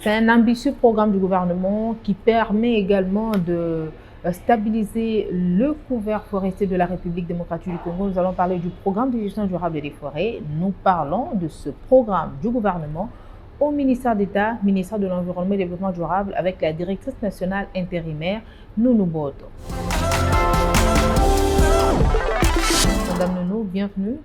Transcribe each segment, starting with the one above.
C'est un ambitieux programme du gouvernement qui permet également de stabiliser le couvert forestier de la République démocratique du Congo. Nous allons parler du programme de gestion durable des forêts. Nous parlons de ce programme du gouvernement au ministère d'État, ministère de l'Environnement et du Développement durable, avec la directrice nationale intérimaire, Nounou Boto. Madame Nounou, bienvenue.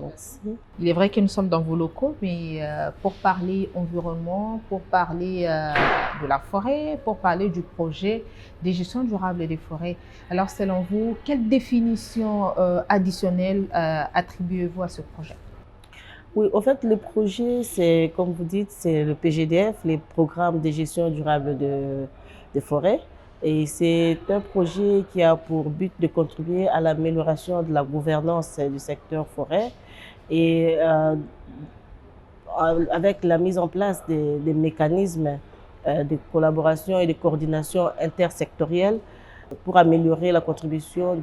Merci. Il est vrai que nous sommes dans vos locaux, mais pour parler environnement, pour parler de la forêt, pour parler du projet de gestion durable des forêts. Alors, selon vous, quelle définition additionnelle attribuez-vous à ce projet? Oui, en fait, le projet, c'est, comme vous dites, c'est le PGDF, les programmes de gestion durable des forêts. Et c'est un projet qui a pour but de contribuer à l'amélioration de la gouvernance du secteur forêt et avec la mise en place des mécanismes de collaboration et de coordination intersectorielle pour améliorer la contribution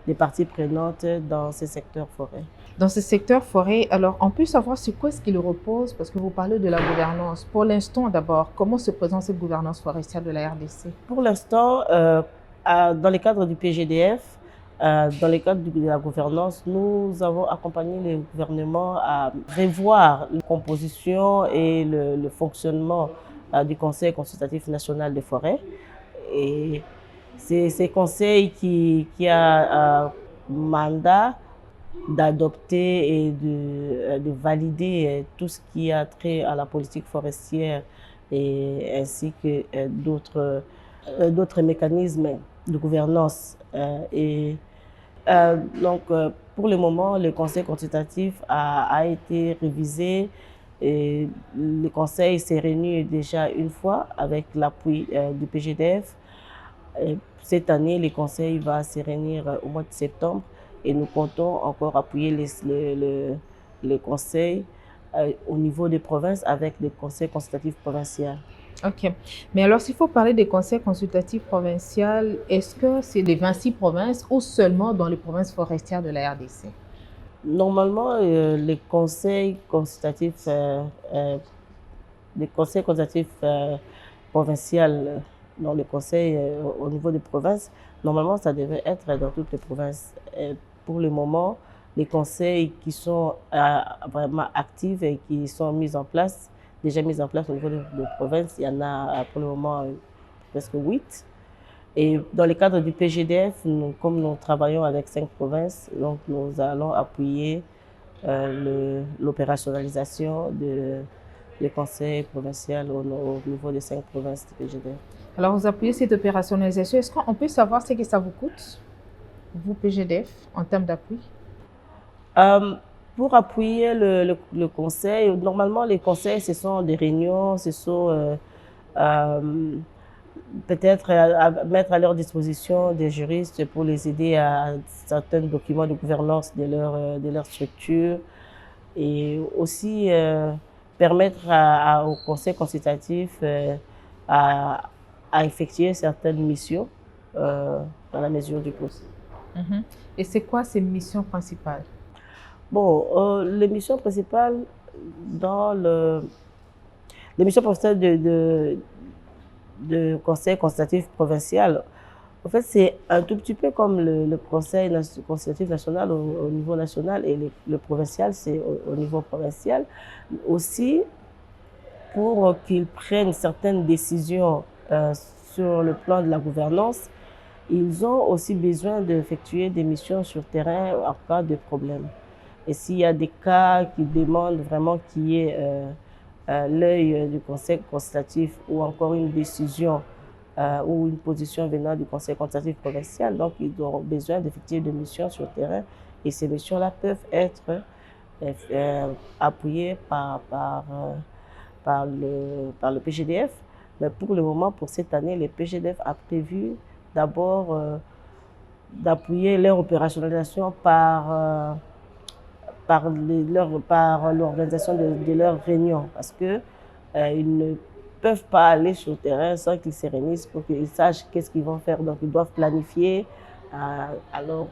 des parties prenantes dans ces secteurs forêts. Dans ce secteur forêt, alors on peut savoir sur quoi est-ce qu'il repose, parce que vous parlez de la gouvernance. Pour l'instant, d'abord, comment se présente cette gouvernance forestière de la RDC? Pour l'instant, dans le cadre du PGDF, dans le cadre de la gouvernance, nous avons accompagné le gouvernement à revoir la composition et le fonctionnement du Conseil consultatif national des forêts. Et c'est ce conseil qui a mandat d'adopter et de valider tout ce qui a trait à la politique forestière et ainsi que d'autres mécanismes de gouvernance. Donc, pour le moment, le conseil consultatif a été révisé et le conseil s'est réuni déjà une fois avec l'appui du PGDF. Et cette année, le conseil va se réunir au mois de septembre et nous comptons encore appuyer les conseils au niveau des provinces avec les conseils consultatifs provinciaux. Ok. Mais alors, s'il faut parler des conseils consultatifs provinciaux, est-ce que c'est les 26 provinces ou seulement dans les provinces forestières de la RDC? Normalement, les conseils consultatifs provinciaux, dans les conseils au niveau des provinces, normalement, ça devait être dans toutes les provinces. Pour le moment, les conseils qui sont vraiment actifs et qui sont déjà mis en place au niveau des provinces, il y en a pour le moment presque 8. Et dans le cadre du PGDF, comme nous travaillons avec 5 provinces, donc nous allons appuyer l'opérationnalisation des conseils provinciaux au niveau des 5 provinces du PGDF. Alors, vous appuyez cette opérationnalisation. Est-ce qu'on peut savoir ce que ça vous coûte, vous, PGDF, en termes d'appui? Pour appuyer le conseil, normalement, les conseils, ce sont des réunions, ce sont peut-être à mettre à leur disposition des juristes pour les aider à certains documents de gouvernance de leur structure et aussi permettre au conseil consultatif à effectuer certaines missions dans la mesure du possible. Et c'est quoi ces missions principales? Bon, les missions principales les missions principales de conseil consultatif provincial, en fait, c'est un tout petit peu comme le conseil consultatif national au niveau national et le provincial, c'est au niveau provincial. Aussi, pour qu'ils prennent certaines décisions sur le plan de la gouvernance, ils ont aussi besoin d'effectuer des missions sur terrain en cas de problème. Et s'il y a des cas qui demandent vraiment qu'il y ait l'œil du conseil consultatif ou encore une décision ou une position venant du conseil consultatif provincial, donc ils auront besoin d'effectuer des missions sur terrain et ces missions-là peuvent être appuyées par le PGDF. Mais pour le moment, pour cette année, le PGDF a prévu d'abord d'appuyer leur opérationnalisation par l'organisation de leurs réunions parce que ils ne peuvent pas aller sur le terrain sans qu'ils se réunissent pour qu'ils sachent qu'est-ce qu'ils vont faire. Donc, ils doivent planifier. Alors,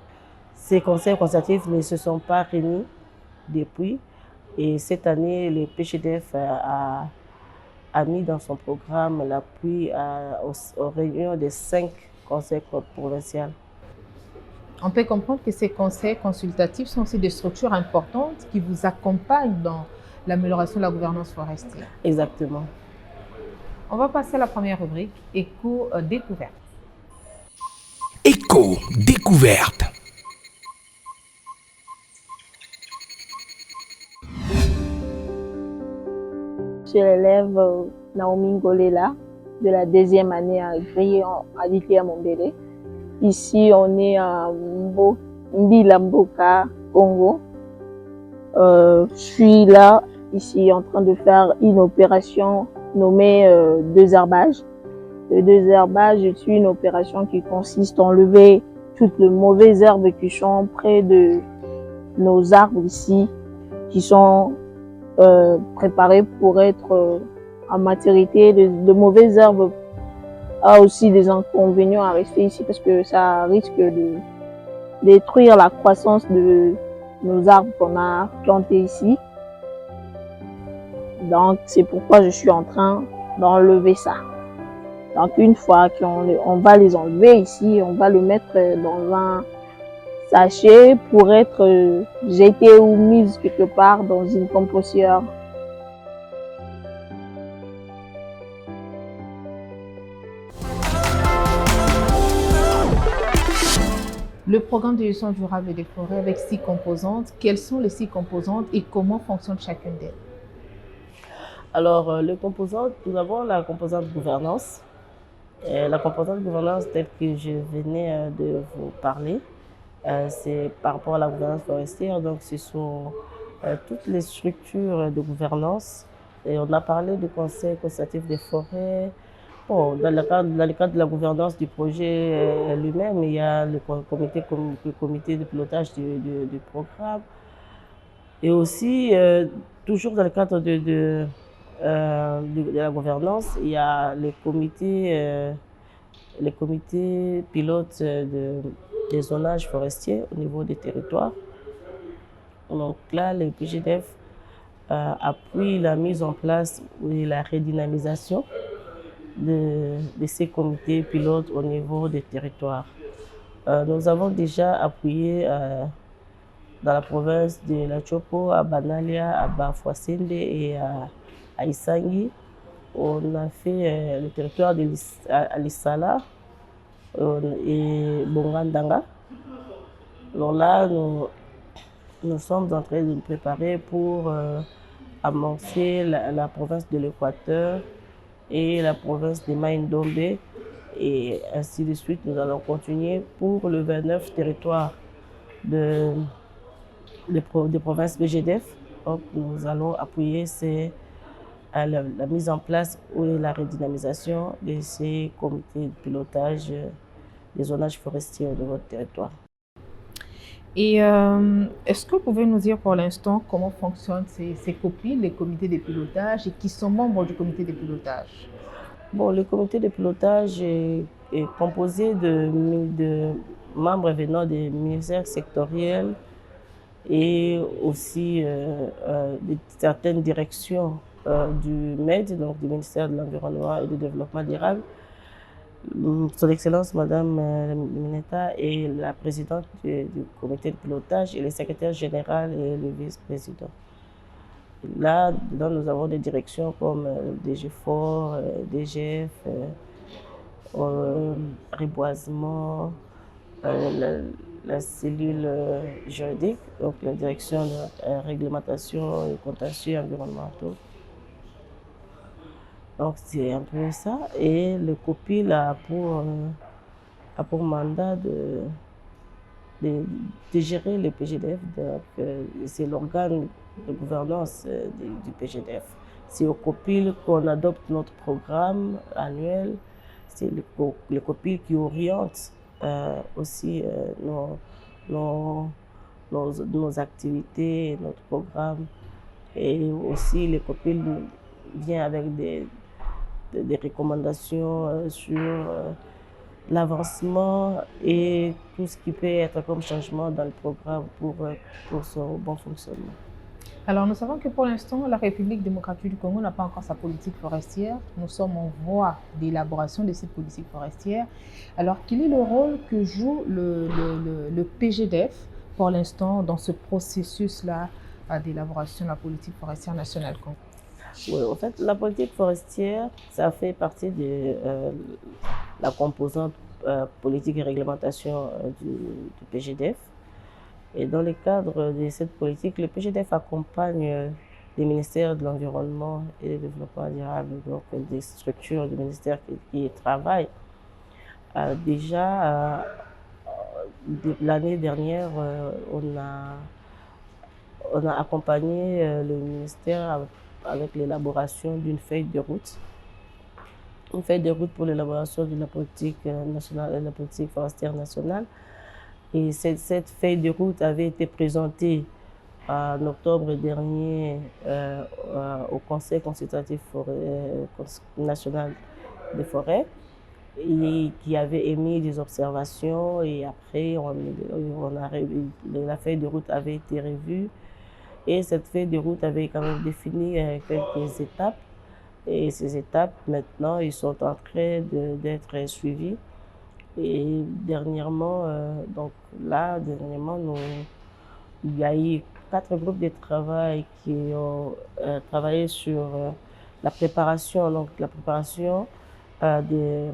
ces conseils consultatifs ne se sont pas réunis depuis. Et cette année, le PGDF a mis dans son programme l'appui aux réunions des 5 conseils provinciaux. On peut comprendre que ces conseils consultatifs sont aussi des structures importantes qui vous accompagnent dans l'amélioration de la gouvernance forestière. Exactement. On va passer à la première rubrique, éco-découverte. Éco-découverte. Je suis l'élève Naomi Ngolela de la 2e année à Grille à l'ITEA Mombele. Ici, on est à Mbila Mboka, Congo. Je suis là, ici, en train de faire une opération nommée désherbage. Le désherbage est une opération qui consiste à enlever toutes les mauvaises herbes qui sont près de nos arbres ici, qui sont préparées pour être en maturité. De mauvaises herbes a aussi des inconvénients à rester ici parce que ça risque de détruire la croissance de nos arbres qu'on a plantés ici. Donc c'est pourquoi je suis en train d'enlever ça. Donc une fois qu'on va les enlever ici, on va le mettre dans un sachet pour être jeté ou mis quelque part dans une compostière. Le programme de gestion durable des forêts avec 6 composantes. Quelles sont les 6 composantes et comment fonctionne chacune d'elles? Alors, les composantes, nous avons la composante gouvernance. La composante gouvernance telle que je venais de vous parler, c'est par rapport à la gouvernance forestière. Donc, ce sont toutes les structures de gouvernance. Et on a parlé du conseil consultatif des forêts. Bon, dans le cadre de la gouvernance du projet lui-même, il y a le comité de pilotage du programme. Et aussi, toujours dans le cadre de la gouvernance, il y a les comités pilotes des zonages forestiers au niveau des territoires. Donc là, les PGDF appuient la mise en place et la redynamisation de ces comités pilotes au niveau des territoires. Nous avons déjà appuyé dans la province de la Chopo, à Banalia, à Bafouassende et à Isangi. On a fait le territoire de Lissala et Bongandanga. Alors là, nous sommes en train de nous préparer pour amorcer la province de l'Équateur et la province de Maïndombe, et ainsi de suite. Nous allons continuer pour le 29 territoire des provinces BGDF. Donc nous allons appuyer la mise en place ou la redynamisation de ces comités de pilotage des zonages forestiers de votre territoire. Et est-ce que vous pouvez nous dire pour l'instant comment fonctionnent ces COPI, les comités de pilotage, et qui sont membres du comité de pilotage? Bon, le comité de pilotage est composé de membres venant des ministères sectoriels et aussi de certaines directions du MED, donc du ministère de l'Environnement et du Développement durable. Son Excellence Madame Mineta est la présidente du comité de pilotage et le secrétaire général et le vice-président. Là, dedans, nous avons des directions comme DGFOR, DGF, reboisement, la cellule juridique, donc la direction de réglementation et contentieux environnementaux. Donc c'est un peu ça. Et le COPI a pour mandat de gérer le PGDF. C'est l'organe de gouvernance du PGDF. C'est au COPIL qu'on adopte notre programme annuel. C'est le COPIL qui oriente aussi nos activités, notre programme. Et aussi le COPIL vient avec des recommandations sur l'avancement et tout ce qui peut être comme changement dans le programme pour son bon fonctionnement. Alors, nous savons que pour l'instant, la République démocratique du Congo n'a pas encore sa politique forestière. Nous sommes en voie d'élaboration de cette politique forestière. Alors, quel est le rôle que joue le PGDF pour l'instant dans ce processus-là d'élaboration de la politique forestière nationale Congo? Oui, en fait, la politique forestière, ça fait partie de la composante politique et réglementation du PGDF. Et dans le cadre de cette politique, le PGDF accompagne les ministères de l'Environnement et du Développement durable, donc des structures du ministère qui travaillent. Déjà, l'année dernière, on a accompagné le ministère avec l'élaboration d'une feuille de route. Une feuille de route pour l'élaboration de la politique nationale et de la politique forestière nationale. Et cette feuille de route avait été présentée en octobre dernier au Conseil consultatif national des forêts et qui avait émis des observations. Et après, la feuille de route avait été revue. Et cette feuille de route avait quand même défini quelques étapes. Et ces étapes, maintenant, ils sont en train d'être suivies. Et dernièrement, il y a eu 4 groupes de travail qui ont travaillé sur la préparation des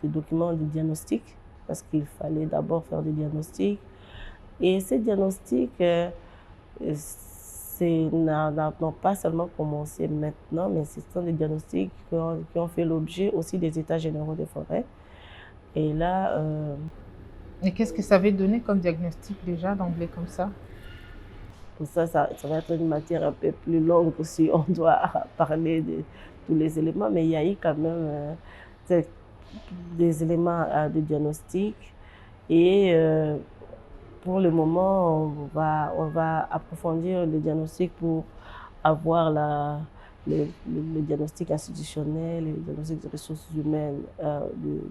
documents de diagnostic, parce qu'il fallait d'abord faire des diagnostics. Et ces diagnostics n'ont pas seulement commencé maintenant, mais ce sont des diagnostics qui ont fait l'objet aussi des états généraux des forêts. Et là... Et qu'est-ce que ça avait donné comme diagnostic déjà d'emblée comme ça? Ça va être une matière un peu plus longue si on doit parler de tous les éléments, mais il y a eu quand même des éléments de diagnostic. Et pour le moment, on va approfondir le diagnostic pour avoir le diagnostic institutionnel, le diagnostic des ressources humaines de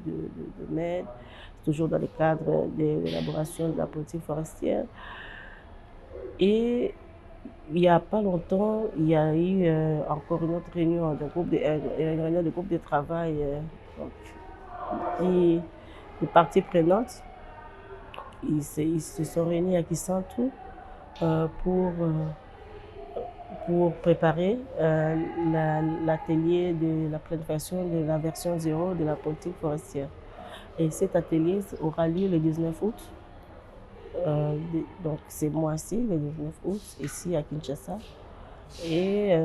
MED, toujours dans le cadre de l'élaboration de la politique forestière. Et il n'y a pas longtemps, il y a eu encore une autre réunion de groupe de travail et des parties prenantes. Ils se sont réunis à Kisantu pour préparer l'atelier de la planification de la version 0 de la politique forestière. Et cet atelier aura lieu le 19 août. Donc c'est mois-ci, le 19 août, ici à Kinshasa. Et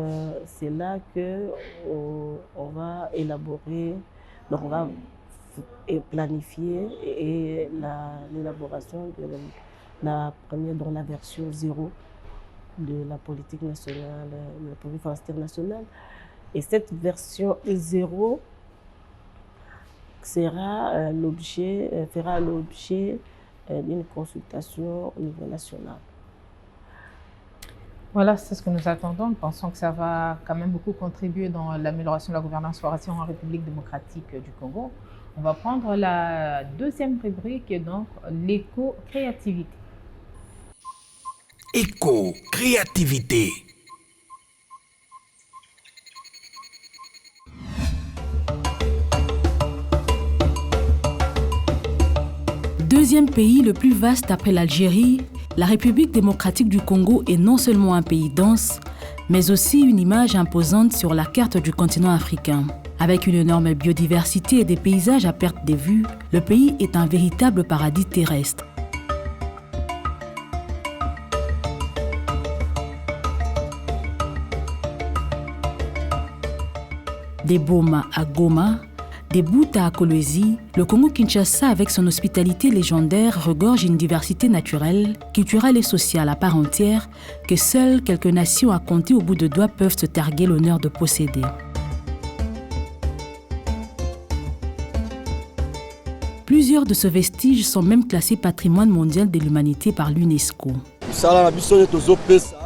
c'est là qu'on va élaborer, donc on va planifier l'élaboration de la première, dans la version 0 de la politique nationale, de la politique forestière nationale. Et cette version 0 fera l'objet d'une consultation au niveau national. Voilà, c'est ce que nous attendons. Nous pensons que ça va quand même beaucoup contribuer dans l'amélioration de la gouvernance forestière en République démocratique du Congo. On va prendre la deuxième rubrique, donc l'éco-créativité. Éco-créativité. Deuxième pays le plus vaste après l'Algérie, la République démocratique du Congo est non seulement un pays dense, mais aussi une image imposante sur la carte du continent africain. Avec une énorme biodiversité et des paysages à perte de vue, le pays est un véritable paradis terrestre. Des Boma à Goma, des Bouta à Kolwezi, le Congo-Kinshasa, avec son hospitalité légendaire, regorge une diversité naturelle, culturelle et sociale à part entière que seules quelques nations à compter au bout de doigts peuvent se targuer l'honneur de posséder. Plusieurs de ces vestiges sont même classés patrimoine mondial de l'humanité par l'UNESCO.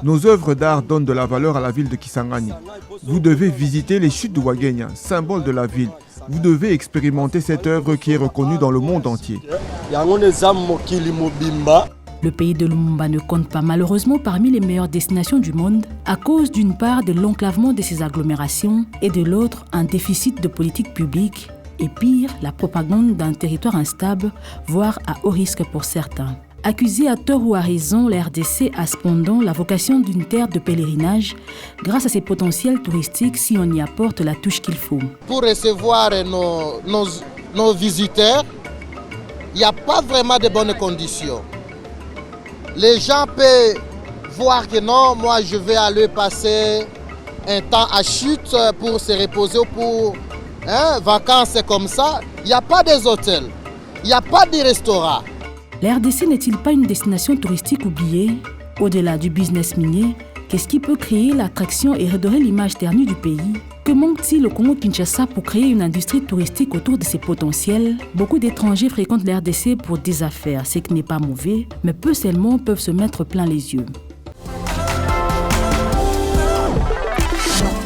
Nos œuvres d'art donnent de la valeur à la ville de Kisangani. Vous devez visiter les chutes de Wagenya, symbole de la ville. Vous devez expérimenter cette œuvre qui est reconnue dans le monde entier. Le pays de Lumumba ne compte pas malheureusement parmi les meilleures destinations du monde à cause d'une part de l'enclavement de ses agglomérations et de l'autre un déficit de politique publique et pire, la propagande d'un territoire instable, voire à haut risque pour certains. Accusé à tort ou à raison, la RDC a cependant la vocation d'une terre de pèlerinage grâce à ses potentiels touristiques si on y apporte la touche qu'il faut. Pour recevoir nos visiteurs, il n'y a pas vraiment de bonnes conditions. Les gens peuvent voir que non, moi je vais aller passer un temps à Chute pour se reposer ou pour vacances comme ça. Il n'y a pas des hôtels, il n'y a pas de restaurants. La RDC n'est-il pas une destination touristique oubliée? Au-delà du business minier, qu'est-ce qui peut créer l'attraction et redorer l'image ternie du pays? Que manque-t-il au Congo-Kinshasa pour créer une industrie touristique autour de ses potentiels? Beaucoup d'étrangers fréquentent la RDC pour des affaires, ce qui n'est pas mauvais, mais peu seulement peuvent se mettre plein les yeux.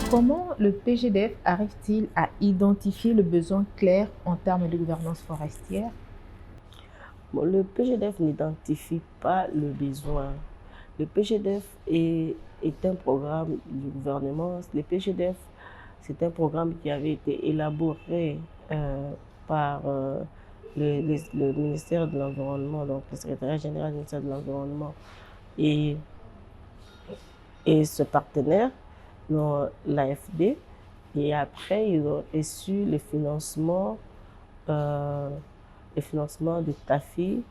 Comment le PGDF arrive-t-il à identifier le besoin clair en termes de gouvernance forestière? Bon, le PGDF n'identifie pas le besoin. Le PGDF est un programme du gouvernement. Le PGDF, c'est un programme qui avait été élaboré par le ministère de l'Environnement, donc le secrétariat général du ministère de l'Environnement et ce partenaire, l'AFD. Et après, ils ont reçu le financement de TAFI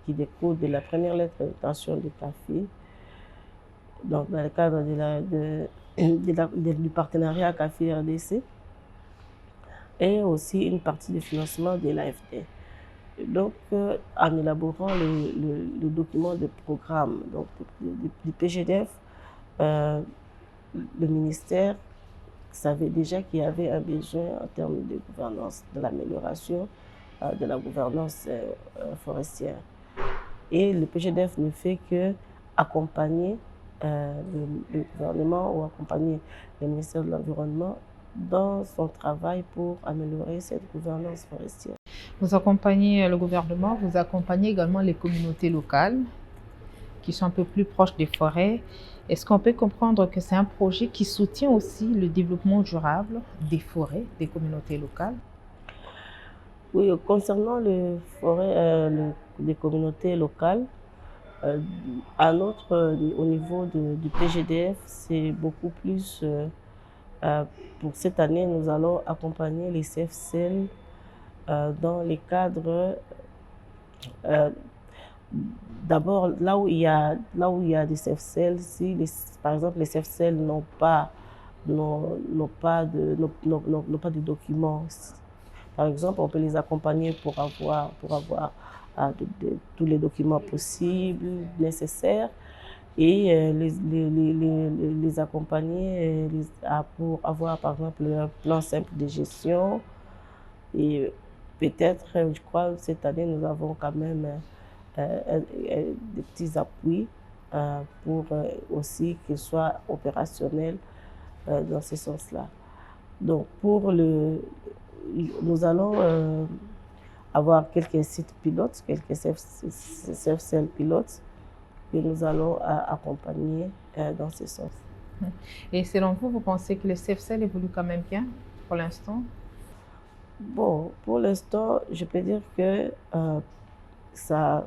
qui découle de la première lettre d'intention de TAFI, donc dans le cadre du partenariat CAFI-RDC, et aussi une partie du financement de l'AFD. Donc, en élaborant le document de programme donc, du PGDF, le ministère savait déjà qu'il y avait un besoin en termes de gouvernance, de l'amélioration de la gouvernance forestière. Et le PGDF ne fait que accompagner le gouvernement ou accompagner le ministère de l'Environnement dans son travail pour améliorer cette gouvernance forestière. Vous accompagnez le gouvernement, vous accompagnez également les communautés locales qui sont un peu plus proches des forêts. Est-ce qu'on peut comprendre que c'est un projet qui soutient aussi le développement durable des forêts, des communautés locales? Oui, concernant les forêts, les communautés locales, au niveau du PGDF, c'est beaucoup plus. Pour cette année, nous allons accompagner les CFCL dans les cadres. D'abord, là où il y a des CFCL, par exemple les CFCL n'ont pas de documents. Par exemple, on peut les accompagner pour avoir tous les documents possibles, nécessaires, et les accompagner pour avoir, par exemple, un plan simple de gestion. Et peut-être, je crois, cette année, nous avons quand même des petits appuis pour aussi qu'ils soient opérationnels dans ce sens-là. Donc, nous allons avoir quelques sites pilotes, quelques CFCL pilotes que nous allons accompagner dans ce sens. Et selon vous, vous pensez que le CFCL évolue quand même bien pour l'instant? Bon, pour l'instant, je peux dire que ça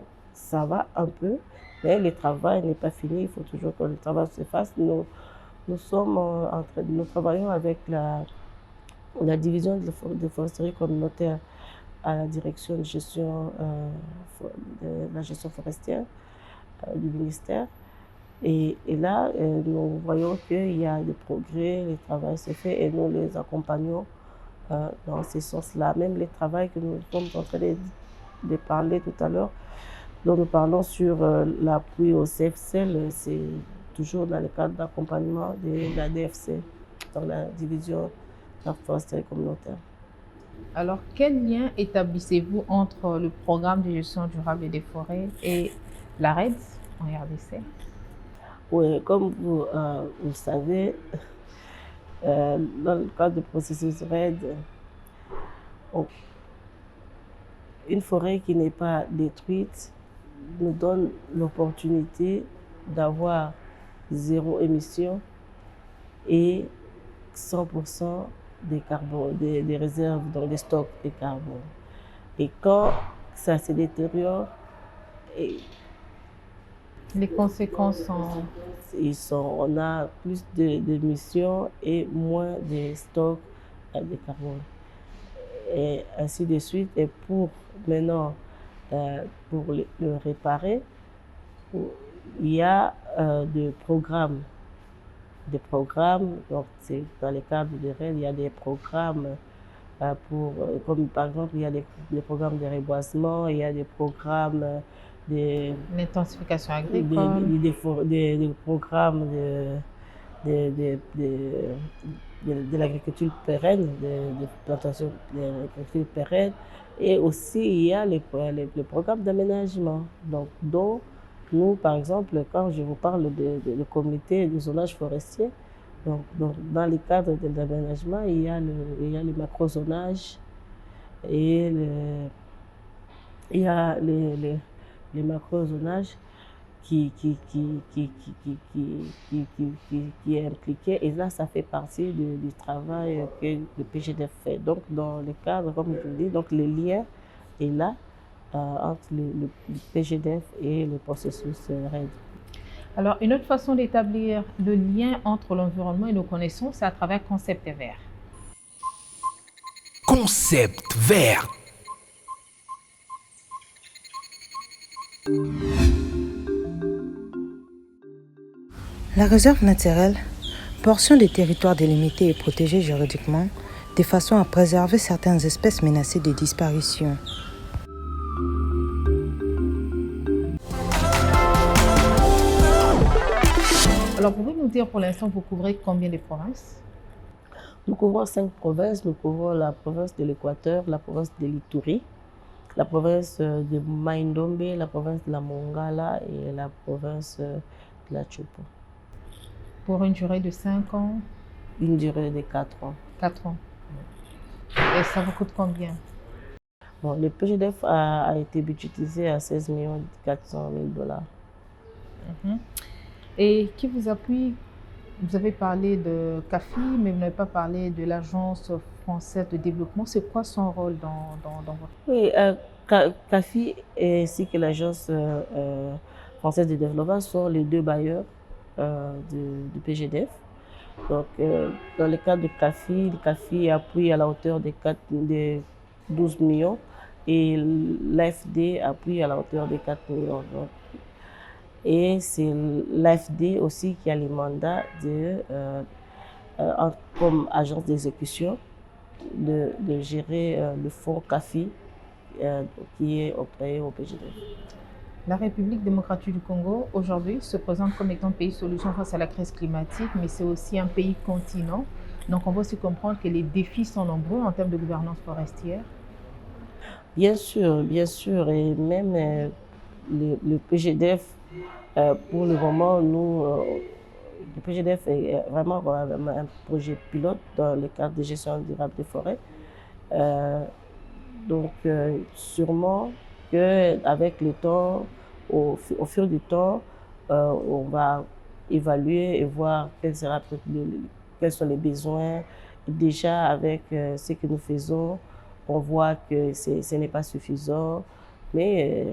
va un peu, mais le travail n'est pas fini. Il faut toujours que le travail se fasse. Nous travaillons avec la division de foresterie communautaire à la direction de la gestion forestière du ministère. Et là, nous voyons qu'il y a des progrès, le travail se fait et nous les accompagnons dans ce sens-là. Même les travaux que nous sommes en train de parler tout à l'heure, dont nous parlons sur l'appui au CFCL, c'est toujours dans le cadre d'accompagnement de la DFC, dans la division de la foresterie communautaire. Alors, quel lien établissez-vous entre le programme de gestion durable des forêts et la REDS en RDC? Oui, comme vous le savez, dans le cadre du processus RED, une forêt qui n'est pas détruite nous donne l'opportunité d'avoir 0 émission et 100% des réserves dans les stocks de carbone. Et quand ça se détériore, Les conséquences sont... on a plus d'émissions et moins de stocks de carbone. Et ainsi de suite. Et pour maintenant, pour le réparer, il y a des programmes. Donc c'est dans le cadre de REL, il y a des programmes comme par exemple, il y a des programmes de reboisement, il y a des programmes l'intensification agricole, des programmes de l'agriculture pérenne, de plantation de l'agriculture pérenne, et aussi il y a les programmes d'aménagement. Donc, dont nous, par exemple, quand je vous parle de comité de zonage forestier, donc dans le cadre de l'aménagement, il y a le macro-zonage et il y a les macro-zonages qui est impliqué. Et là, ça fait partie du travail que le PGDF fait. Donc, dans le cadre, comme je vous dis, donc le lien est là entre le PGDF et le processus RED. Alors, une autre façon d'établir le lien entre l'environnement et nos connaissances, c'est à travers Concept Vert. Concept Vert. La réserve naturelle, portion des territoires délimités et protégés juridiquement, de façon à préserver certaines espèces menacées de disparition. Alors, pouvez-vous nous dire pour l'instant, vous couvrez combien de provinces? Nous couvrons 5 provinces. Nous couvrons la province de l'Équateur, la province de l'Ituri, la province de Mai-Ndombe, la province de la Mongala et la province de la Chopo. Pour une durée de 5 ans? Une durée de 4 ans. 4 ans. Et ça vous coûte combien? Bon, le PGDF a été budgétisé à 16 400 000 $. Et qui vous appuie? Vous avez parlé de CAFI, mais vous n'avez pas parlé de l'Agence française de développement. C'est quoi son rôle dans votre... Oui, CAFI ainsi que l'Agence française de développement sont les 2 bailleurs du PGDF. Donc, dans le cadre de CAFI, le CAFI appuie à la hauteur de 12 millions et l'AFD appuie à la hauteur de 4 millions. Donc, et c'est l'AFD aussi qui a le mandat comme agence d'exécution de gérer le fonds CAFI qui est octroyé au PGDF. La République démocratique du Congo, aujourd'hui, se présente comme étant un pays solution face à la crise climatique, mais c'est aussi un pays continent. Donc, on va aussi comprendre que les défis sont nombreux en termes de gouvernance forestière. Bien sûr. Et même le PGDF, pour le moment, le PGDF est vraiment un projet pilote dans le cadre de gestion durable des forêts. Donc, sûrement qu'avec le temps, au fur du temps, on va évaluer et voir quels sont les besoins. Déjà, avec ce que nous faisons, on voit que ce n'est pas suffisant, mais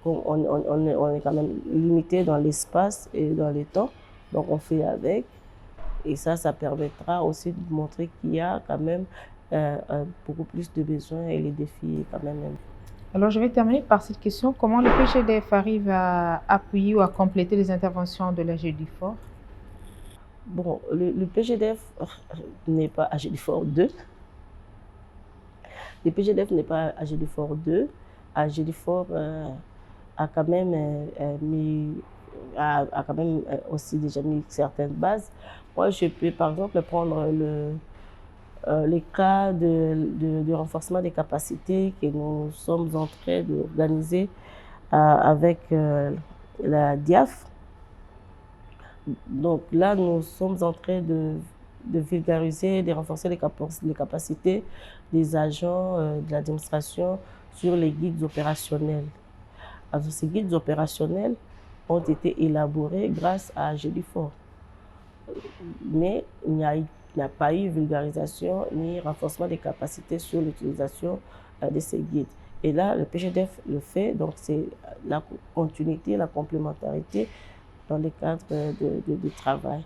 on est quand même limité dans l'espace et dans le temps, donc on fait avec. Et ça permettra aussi de montrer qu'il y a quand même beaucoup plus de besoins et les défis quand même. Alors, je vais terminer par cette question. Comment le PGDF arrive à appuyer ou à compléter les interventions de l'AGEDIFOR? Bon, le PGDF n'est pas AGEDIFOR 2. Le PGDF n'est pas AGEDIFOR 2. AGEDIFOR a quand même aussi déjà mis certaines bases. Moi, je peux par exemple prendre les cas de renforcement des capacités que nous sommes en train d'organiser avec la DIAF. Donc là, nous sommes en train de vulgariser, de renforcer les capacités des agents de l'administration sur les guides opérationnels. Alors, ces guides opérationnels ont été élaborés grâce à Gédifort. Mais il n'y a pas eu vulgarisation ni renforcement des capacités sur l'utilisation de ces guides. Et là, le PGDF le fait, donc c'est la continuité, la complémentarité dans le cadre du travail.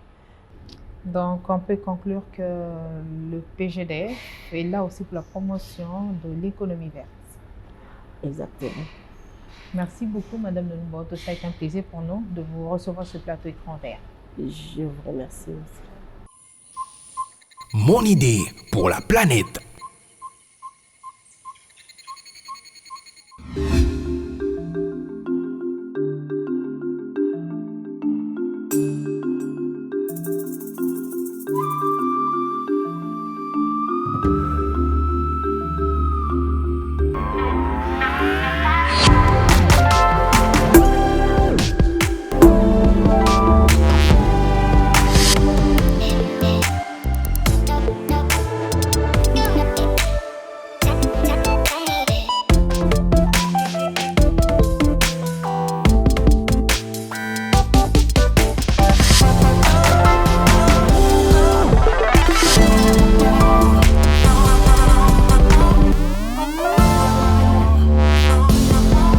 Donc, on peut conclure que le PGDF est là aussi pour la promotion de l'économie verte. Exactement. Merci beaucoup, Madame Nonumboto. Ça a été un plaisir pour nous de vous recevoir sur ce plateau Écran Vert. Je vous remercie. Mon idée pour la planète.